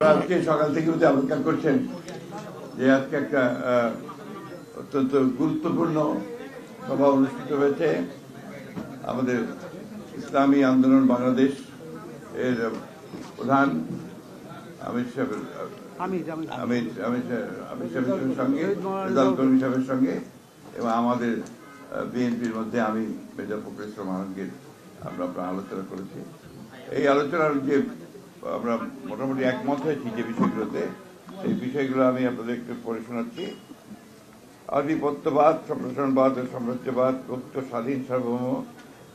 আজকে সকাল থেকে অপেক্ষা করছেন যে আজকে একটা অত্যন্ত গুরুত্বপূর্ণ সভা অনুষ্ঠিত হয়েছে। আমাদের ইসলামী আন্দোলন বাংলাদেশ এর প্রধান আমির সাহেবের সঙ্গে, রেজাল কর্মী সাহেবের সঙ্গে এবং আমাদের বিএনপির মধ্যে আমি মেজর ফখরুল ইসলাম আলমগীর আমরা আলোচনা করেছি। এই আলোচনার যে আমরা মোটামুটি একমত হয়েছি যে বিষয়গুলোতে, সেই বিষয়গুলো আমি আপনাদের একটু পড়ে শোনাচ্ছি। আধিপত্যবাদ, সম্প্রসারণবাদ ও সাম্রাজ্যবাদ, মুক্ত, স্বাধীন, সার্বভৌম,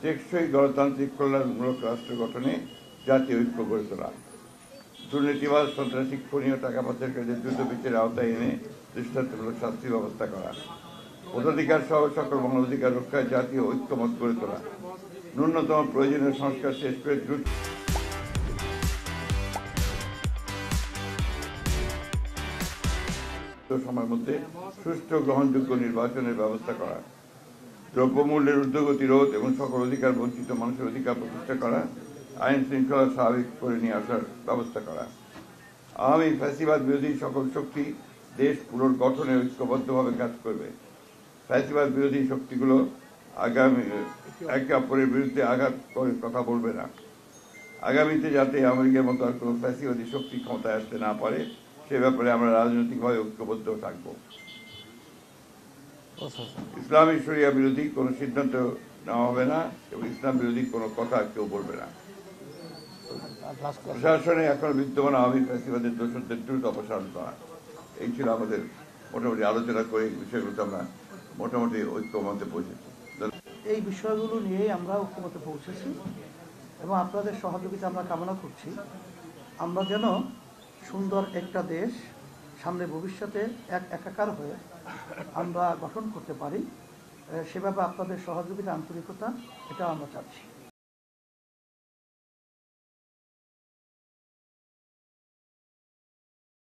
টেকসই গণতান্ত্রিক কল্যাণমূলক রাষ্ট্র গঠনে জাতীয় ঐক্য গড়ে তোলা, দুর্নীতিবাদ, সন্ত্রাসী, খুনি ও টাকা পাচারকারীদের দ্রুত বিচারের আওতায় এনে দৃষ্টান্তমূলক শাস্তির ব্যবস্থা করা, ভোটাধিকার সহ সকল মানবাধিকার রক্ষায় জাতীয় ঐক্যমত গড়ে তোলা, ন্যূনতম প্রয়োজনীয় সংস্কার শেষ করে দ্রুত সময়ের মধ্যে সুষ্ঠু গ্রহণযোগ্য নির্বাচনের ব্যবস্থা করা, দ্রব্যমূল্যের ঊর্ধ্বগতি রোধ এবং সকল অধিকার বঞ্চিত মানুষের অধিকার প্রতিষ্ঠা করা, আইন শৃঙ্খলা স্বাভাবিক করে নিয়ে আসার ব্যবস্থা করা, আওয়ামী ফ্যাসিবাদ বিরোধী সকল শক্তি দেশ পুনর্গঠনে ঐক্যবদ্ধভাবে কাজ করবে। ফ্যাসিবাদ বিরোধী শক্তিগুলো আগামী একে অপরের বিরুদ্ধে আঘাত করে কথা বলবে না। আগামীতে যাতে আমেরিকার মতো আর কোনো ফ্যাসিবাদী শক্তি ক্ষমতায় আসতে না পারে সে ব্যাপারে আমরা রাজনৈতিকভাবে ঐক্যবদ্ধ থাকব। ইসলামী শরিয়া বিরোধী কোনো সিদ্ধান্ত নেওয়া হবে না এবং ইসলাম বিরোধী কোনো কথা কেউ বলবে না। প্রশাসনে এখন বিদ্যমান আওয়ামী ফ্যাসিবাদের দোষরদের দ্রুত অপসারণ করা। এই ছিল আমাদের মোটামুটি আলোচনা করে এই বিষয়গুলোতে আমরা মোটামুটি ঐক্যমতে পৌঁছেছি। এই বিষয়গুলো নিয়েই আমরা ঐক্যমতে পৌঁছেছি এবং আপনাদের সহযোগিতা আমরা কামনা করছি। আমরা যেন সুন্দর একটা দেশ সামনে ভবিষ্যতে একাকার হয়ে আমরা গঠন করতে পারি, সেভাবে আপনাদের সহযোগিতা, আন্তরিকতা, এটা আমরা চাচ্ছি।